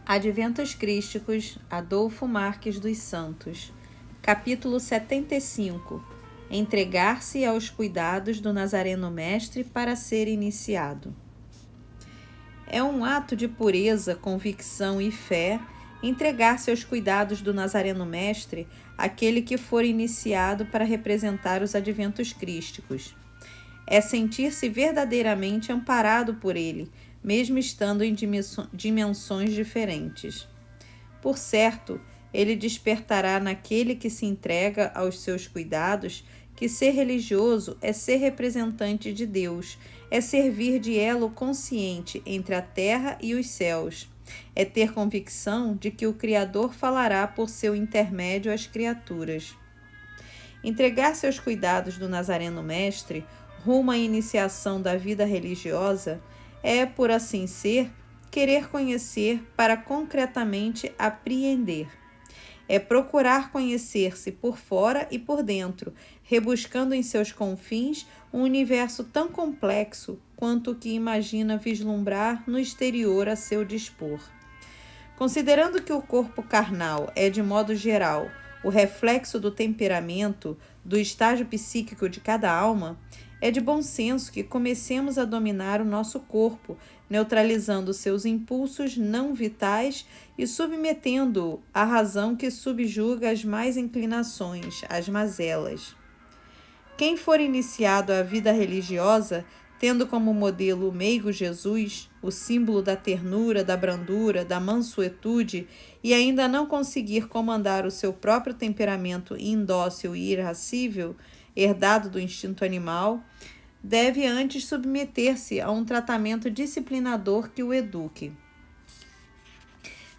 Adventos Crísticos, Adolfo Marques dos Santos. Capítulo 75. Entregar-se aos cuidados do Nazareno Mestre para ser iniciado. É um ato de pureza, convicção e fé entregar-se aos cuidados do Nazareno Mestre, aquele que for iniciado para representar os adventos crísticos. É sentir-se verdadeiramente amparado por ele, mesmo estando em dimensões diferentes. Por certo, ele despertará naquele que se entrega aos seus cuidados que ser religioso é ser representante de Deus, é servir de elo consciente entre a terra e os céus, é ter convicção de que o Criador falará por seu intermédio às criaturas. Entregar-se aos cuidados do Nazareno Mestre, rumo à iniciação da vida religiosa, é, por assim ser, querer conhecer para concretamente apreender. É procurar conhecer-se por fora e por dentro, rebuscando em seus confins um universo tão complexo quanto o que imagina vislumbrar no exterior a seu dispor. Considerando que o corpo carnal é, de modo geral, o reflexo do temperamento, do estágio psíquico de cada alma, é de bom senso que comecemos a dominar o nosso corpo, neutralizando seus impulsos não vitais e submetendo-o à razão que subjuga as más inclinações, as mazelas. Quem for iniciado à vida religiosa, tendo como modelo o meigo Jesus, o símbolo da ternura, da brandura, da mansuetude, e ainda não conseguir comandar o seu próprio temperamento indócil e irascível, herdado do instinto animal, deve antes submeter-se a um tratamento disciplinador que o eduque.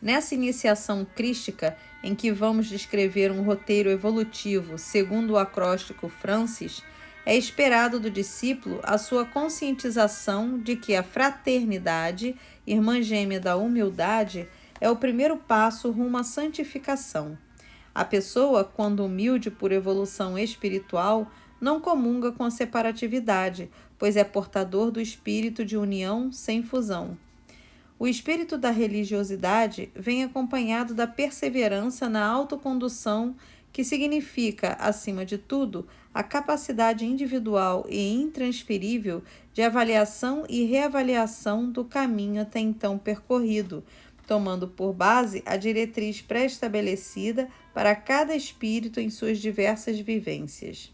Nessa iniciação crística, em que vamos descrever um roteiro evolutivo segundo o acróstico Francis, é esperado do discípulo a sua conscientização de que a fraternidade, irmã gêmea da humildade, é o primeiro passo rumo à santificação. A pessoa, quando humilde por evolução espiritual, não comunga com a separatividade, pois é portador do espírito de união sem fusão. O espírito da religiosidade vem acompanhado da perseverança na autocondução, que significa, acima de tudo, a capacidade individual e intransferível de avaliação e reavaliação do caminho até então percorrido, tomando por base a diretriz pré-estabelecida para cada espírito em suas diversas vivências.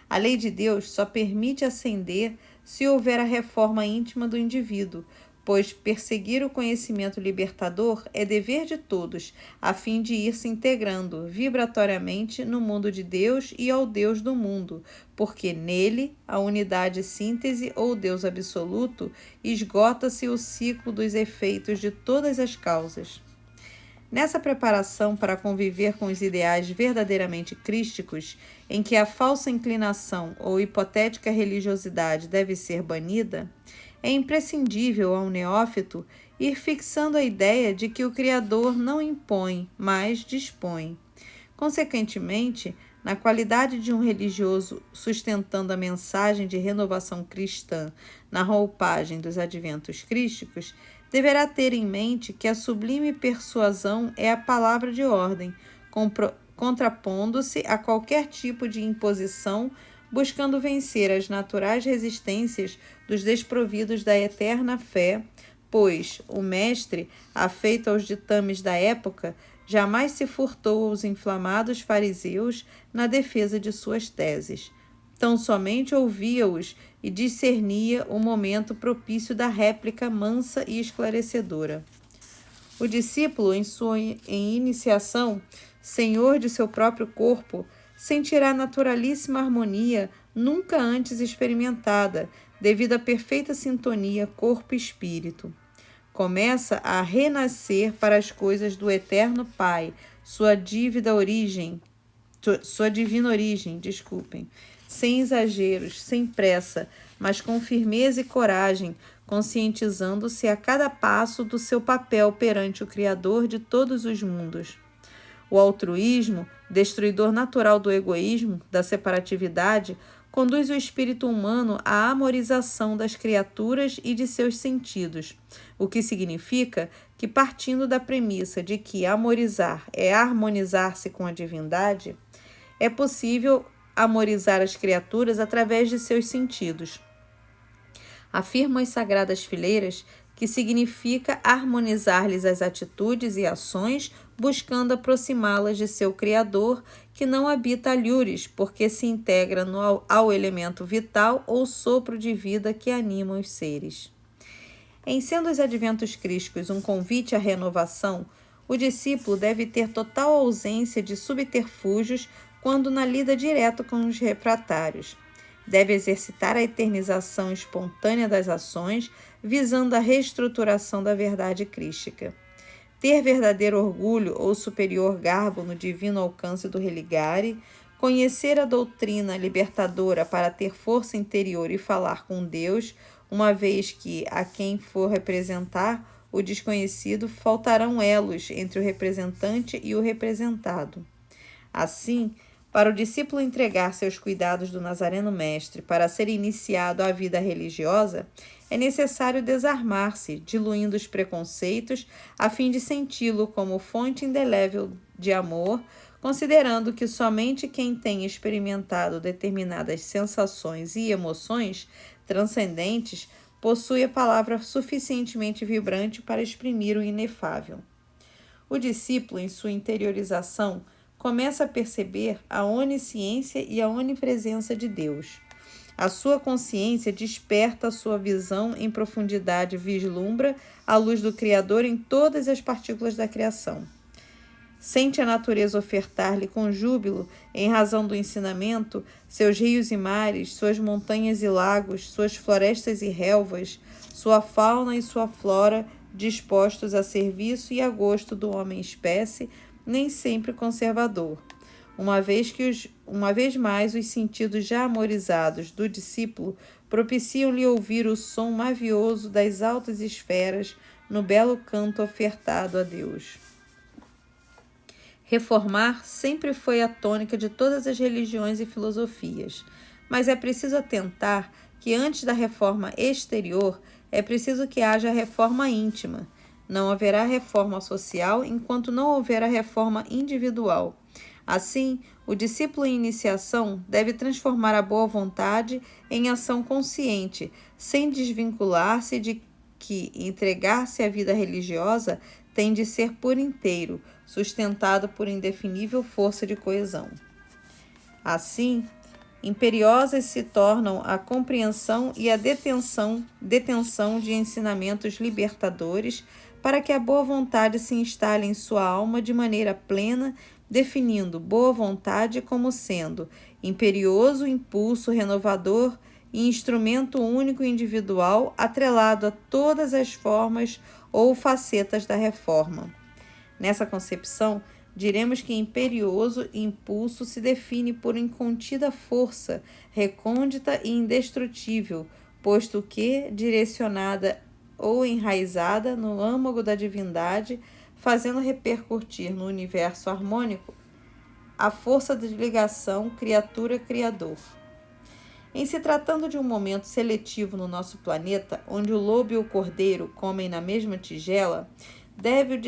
A lei de Deus só permite ascender se houver a reforma íntima do indivíduo, pois perseguir o conhecimento libertador é dever de todos, a fim de ir se integrando vibratoriamente no mundo de Deus e ao Deus do mundo, porque nele, a unidade síntese ou Deus absoluto, esgota-se o ciclo dos efeitos de todas as causas. Nessa preparação para conviver com os ideais verdadeiramente crísticos, em que a falsa inclinação ou hipotética religiosidade deve ser banida, é imprescindível ao neófito ir fixando a ideia de que o Criador não impõe, mas dispõe. Consequentemente, na qualidade de um religioso sustentando a mensagem de renovação cristã na roupagem dos adventos crísticos, deverá ter em mente que a sublime persuasão é a palavra de ordem, contrapondo-se a qualquer tipo de imposição, buscando vencer as naturais resistências dos desprovidos da eterna fé, pois o mestre, afeito aos ditames da época, jamais se furtou aos inflamados fariseus na defesa de suas teses. Tão somente ouvia-os e discernia o momento propício da réplica mansa e esclarecedora. O discípulo, em sua iniciação, senhor de seu próprio corpo, sentirá naturalíssima harmonia nunca antes experimentada, devido à perfeita sintonia corpo e espírito. Começa a renascer para as coisas do eterno Pai, sua divina origem, sem exageros, sem pressa, mas com firmeza e coragem, conscientizando-se a cada passo do seu papel perante o Criador de todos os mundos. O altruísmo, destruidor natural do egoísmo, da separatividade, conduz o espírito humano à amorização das criaturas e de seus sentidos, o que significa que, partindo da premissa de que amorizar é harmonizar-se com a divindade, é possível amorizar as criaturas através de seus sentidos. Afirmam as sagradas fileiras que significa harmonizar-lhes as atitudes e ações, buscando aproximá-las de seu Criador, que não habita alhures, porque se integra ao elemento vital ou sopro de vida que anima os seres. Em sendo os adventos crísticos um convite à renovação, o discípulo deve ter total ausência de subterfúgios quando na lida direto com os refratários. Deve exercitar a eternização espontânea das ações, visando a reestruturação da verdade crística. Ter verdadeiro orgulho ou superior garbo no divino alcance do religare, conhecer a doutrina libertadora para ter força interior e falar com Deus, uma vez que, a quem for representar o desconhecido, faltarão elos entre o representante e o representado. Assim, para o discípulo entregar-se aos cuidados do Nazareno Mestre para ser iniciado à vida religiosa, é necessário desarmar-se, diluindo os preconceitos, a fim de senti-lo como fonte indelével de amor, considerando que somente quem tem experimentado determinadas sensações e emoções transcendentes possui a palavra suficientemente vibrante para exprimir o inefável. O discípulo, em sua interiorização, começa a perceber a onisciência e a onipresença de Deus. A sua consciência desperta a sua visão em profundidade e vislumbra a luz do Criador em todas as partículas da criação. Sente a natureza ofertar-lhe com júbilo, em razão do ensinamento, seus rios e mares, suas montanhas e lagos, suas florestas e relvas, sua fauna e sua flora, dispostos a serviço e a gosto do homem-espécie, nem sempre conservador. Uma vez mais, os sentidos já amorizados do discípulo propiciam-lhe ouvir o som mavioso das altas esferas no belo canto ofertado a Deus. Reformar sempre foi a tônica de todas as religiões e filosofias, mas é preciso atentar que antes da reforma exterior é preciso que haja reforma íntima. Não haverá reforma social enquanto não houver a reforma individual. Assim, o discípulo em iniciação deve transformar a boa vontade em ação consciente, sem desvincular-se de que entregar-se à vida religiosa tem de ser por inteiro, sustentado por indefinível força de coesão. Assim, imperiosas se tornam a compreensão e a detenção de ensinamentos libertadores, para que a boa vontade se instale em sua alma de maneira plena, definindo boa vontade como sendo imperioso impulso renovador e instrumento único e individual atrelado a todas as formas ou facetas da reforma. Nessa concepção, diremos que imperioso impulso se define por incontida força, recôndita e indestrutível, posto que, direcionada ou enraizada no âmago da divindade, fazendo repercutir no universo harmônico a força de ligação criatura-criador. Em se tratando de um momento seletivo no nosso planeta, onde o lobo e o cordeiro comem na mesma tigela, deve o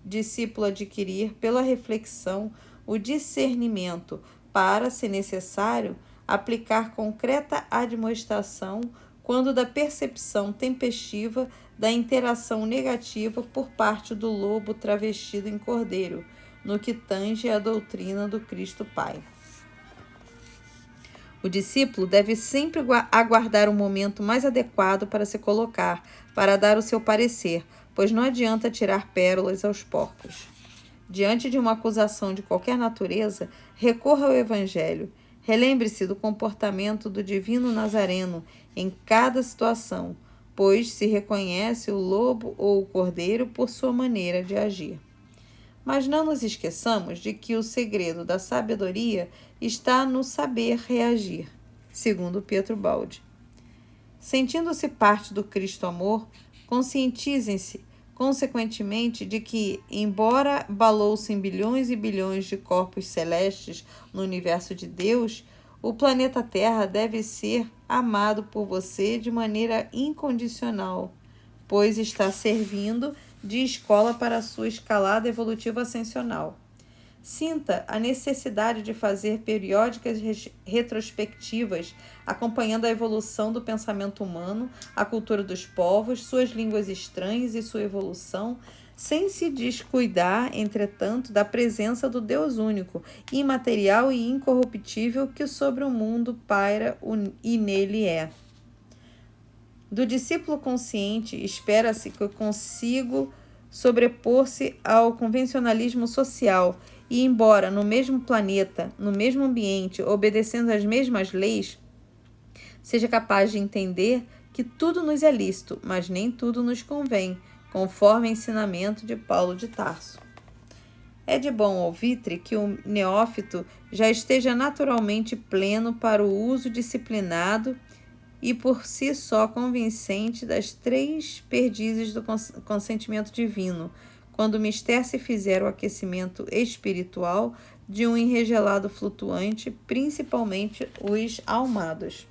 discípulo adquirir, pela reflexão, o discernimento para, se necessário, aplicar concreta admoestação quando da percepção tempestiva da interação negativa por parte do lobo travestido em cordeiro, no que tange à doutrina do Cristo Pai. O discípulo deve sempre aguardar o momento mais adequado para se colocar, para dar o seu parecer, pois não adianta tirar pérolas aos porcos. Diante de uma acusação de qualquer natureza, recorra ao Evangelho. Relembre-se do comportamento do divino Nazareno em cada situação, pois se reconhece o lobo ou o cordeiro por sua maneira de agir. Mas não nos esqueçamos de que o segredo da sabedoria está no saber reagir, segundo Pietro Baldi. Sentindo-se parte do Cristo Amor, conscientizem-se, consequentemente, de que, embora balouçem bilhões e bilhões de corpos celestes no universo de Deus, O planeta Terra deve ser amado por você de maneira incondicional, pois está servindo de escola para a sua escalada evolutiva ascensional. Sinta a necessidade de fazer periódicas retrospectivas, acompanhando a evolução do pensamento humano, a cultura dos povos, suas línguas estranhas e sua evolução, sem se descuidar, entretanto, da presença do Deus único, imaterial e incorruptível que sobre o mundo paira e nele é. Do discípulo consciente, espera-se que eu consiga sobrepor-se ao convencionalismo social e, embora no mesmo planeta, no mesmo ambiente, obedecendo às mesmas leis, seja capaz de entender que tudo nos é lícito, mas nem tudo nos convém, conforme o ensinamento de Paulo de Tarso. É de bom alvitre que o neófito já esteja naturalmente pleno para o uso disciplinado e por si só convincente das 3 perdizes do consentimento divino, quando o mister se fizer o aquecimento espiritual de um enregelado flutuante, principalmente os almados.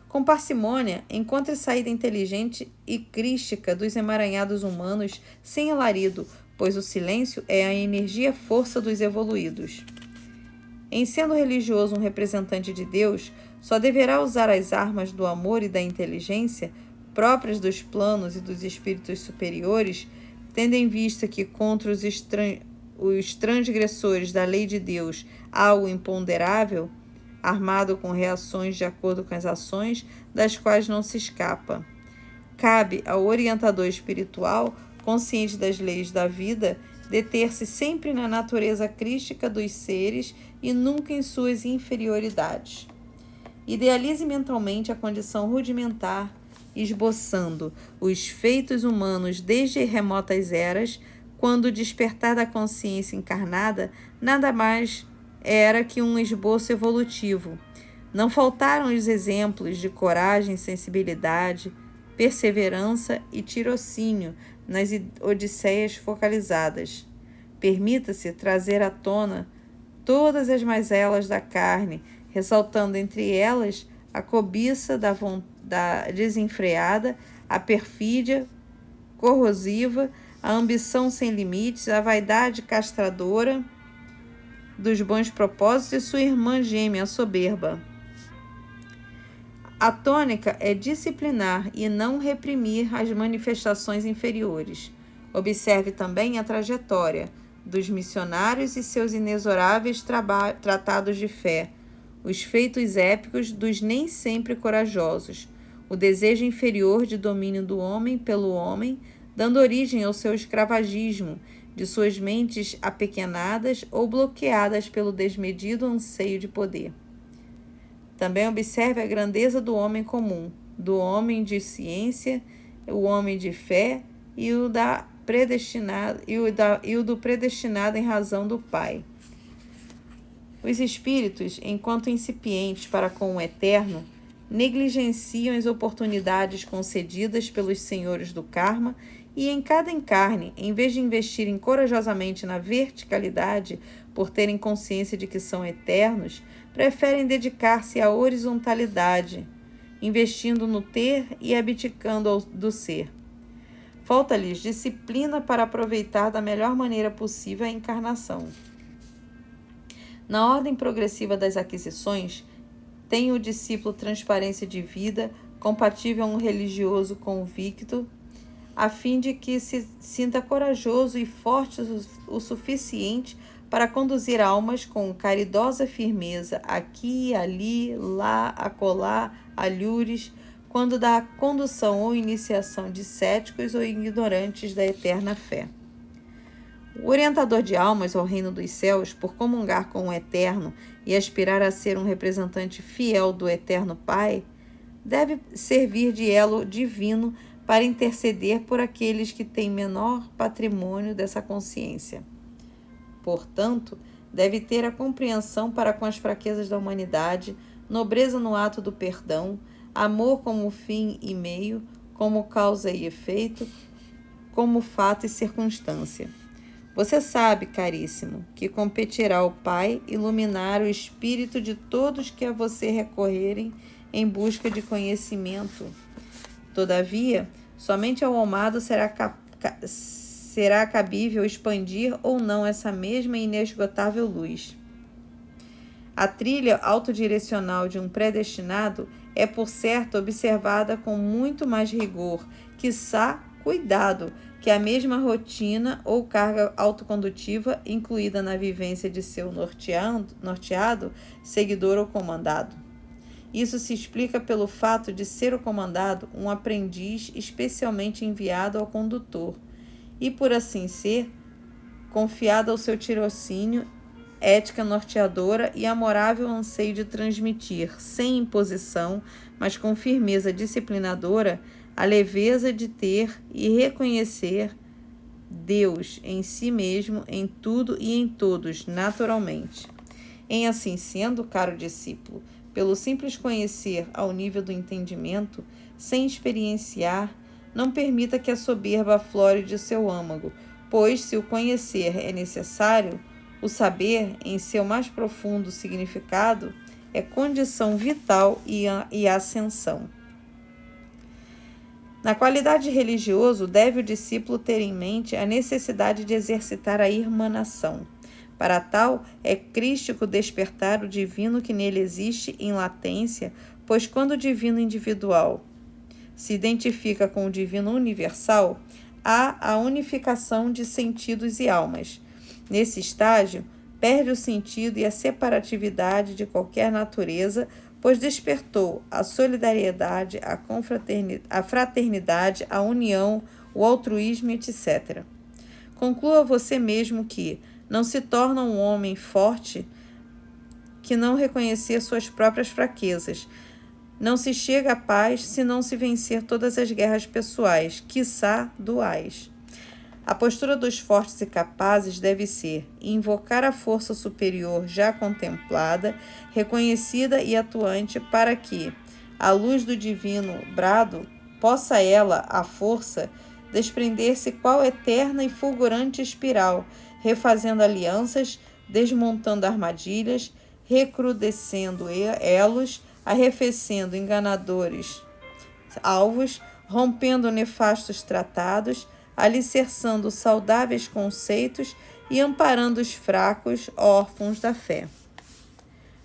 Com parcimônia, encontre saída inteligente e crística dos emaranhados humanos sem alarido, pois o silêncio é a energia-força dos evoluídos. Em sendo religioso um representante de Deus, só deverá usar as armas do amor e da inteligência, próprias dos planos e dos espíritos superiores, tendo em vista que contra os transgressores da lei de Deus há o imponderável, armado com reações de acordo com as ações, das quais não se escapa. Cabe ao orientador espiritual, consciente das leis da vida, deter-se sempre na natureza crística dos seres e nunca em suas inferioridades. Idealize mentalmente a condição rudimentar, esboçando os feitos humanos desde remotas eras, quando o despertar da consciência encarnada nada mais era que um esboço evolutivo. Não faltaram os exemplos de coragem, sensibilidade, perseverança e tirocínio nas odisseias focalizadas. Permita-se trazer à tona todas as mazelas da carne, ressaltando entre elas a cobiça da desenfreada, a perfídia corrosiva, a ambição sem limites, a vaidade castradora dos bons propósitos e sua irmã gêmea, a soberba. A tônica é disciplinar e não reprimir as manifestações inferiores. Observe também a trajetória dos missionários e seus inexoráveis tratados de fé, os feitos épicos dos nem sempre corajosos, o desejo inferior de domínio do homem pelo homem, dando origem ao seu escravagismo, de suas mentes apequenadas ou bloqueadas pelo desmedido anseio de poder. Também observe a grandeza do homem comum, do homem de ciência, o homem de fé e o do predestinado em razão do Pai. Os espíritos, enquanto incipientes para com o eterno, negligenciam as oportunidades concedidas pelos senhores do karma e em cada encarne, em vez de investirem corajosamente na verticalidade por terem consciência de que são eternos, preferem dedicar-se à horizontalidade, investindo no ter e abdicando do ser. Falta-lhes disciplina para aproveitar da melhor maneira possível a encarnação. Na ordem progressiva das aquisições, tem o discípulo transparência de vida, compatível a um religioso convicto, a fim de que se sinta corajoso e forte o suficiente para conduzir almas com caridosa firmeza aqui, ali, lá, acolá, alhures, quando da condução ou iniciação de céticos ou ignorantes da eterna fé. O orientador de almas ao reino dos céus, por comungar com o Eterno e aspirar a ser um representante fiel do Eterno Pai, deve servir de elo divino para interceder por aqueles que têm menor patrimônio dessa consciência. Portanto, deve ter a compreensão para com as fraquezas da humanidade, nobreza no ato do perdão, amor como fim e meio, como causa e efeito, como fato e circunstância. Você sabe, caríssimo, que competirá ao Pai iluminar o espírito de todos que a você recorrerem em busca de conhecimento. Todavia, somente ao amado será cabível expandir ou não essa mesma inesgotável luz. A trilha autodirecional de um predestinado é, por certo, observada com muito mais rigor, quiçá cuidado, que a mesma rotina ou carga autocondutiva incluída na vivência de seu norteado, seguidor ou comandado. Isso se explica pelo fato de ser o comandado um aprendiz especialmente enviado ao condutor e, por assim ser, confiado ao seu tirocínio, ética norteadora e amorável anseio de transmitir, sem imposição, mas com firmeza disciplinadora, a leveza de ter e reconhecer Deus em si mesmo, em tudo e em todos, naturalmente. Em assim sendo, caro discípulo, pelo simples conhecer ao nível do entendimento, sem experienciar, não permita que a soberba aflore de seu âmago, pois, se o conhecer é necessário, o saber, em seu mais profundo significado, é condição vital e ascensão. Na qualidade de religioso, deve o discípulo ter em mente a necessidade de exercitar a irmanação. Para tal, é crístico despertar o divino que nele existe em latência, pois quando o divino individual se identifica com o divino universal, há a unificação de sentidos e almas. Nesse estágio, perde o sentido e a separatividade de qualquer natureza, pois despertou a solidariedade, a fraternidade, a união, o altruísmo, etc. Conclua você mesmo que não se torna um homem forte que não reconhecer suas próprias fraquezas. Não se chega à paz se não se vencer todas as guerras pessoais, quiçá duais. A postura dos fortes e capazes deve ser invocar a força superior já contemplada, reconhecida e atuante para que, à luz do divino brado, possa ela, a força, desprender-se qual eterna e fulgurante espiral, refazendo alianças, desmontando armadilhas, recrudescendo elos, arrefecendo enganadores alvos, rompendo nefastos tratados, alicerçando saudáveis conceitos e amparando os fracos, órfãos da fé.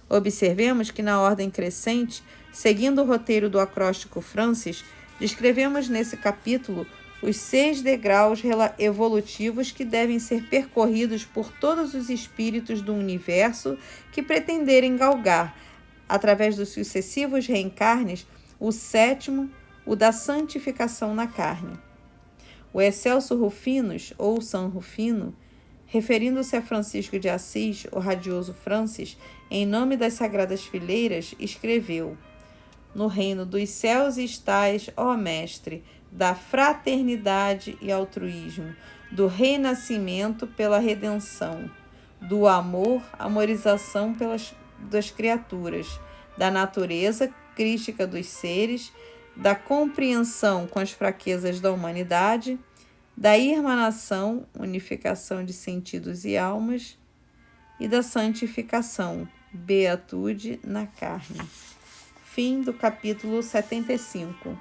Observemos que na ordem crescente, seguindo o roteiro do acróstico Francis, descrevemos nesse capítulo os 6 degraus evolutivos que devem ser percorridos por todos os espíritos do universo que pretenderem galgar, através dos sucessivos reencarnes, o 7º, o da santificação na carne. O excelso Rufinus, ou São Rufino, referindo-se a Francisco de Assis, o radioso Francis, em nome das Sagradas Fileiras, escreveu: No reino dos céus estais, ó Mestre, da fraternidade e altruísmo, do renascimento pela redenção, do amor, amorização das criaturas, da natureza crística dos seres, da compreensão com as fraquezas da humanidade, da irmanação, unificação de sentidos e almas, e da santificação, beatude na carne. Fim do capítulo 75.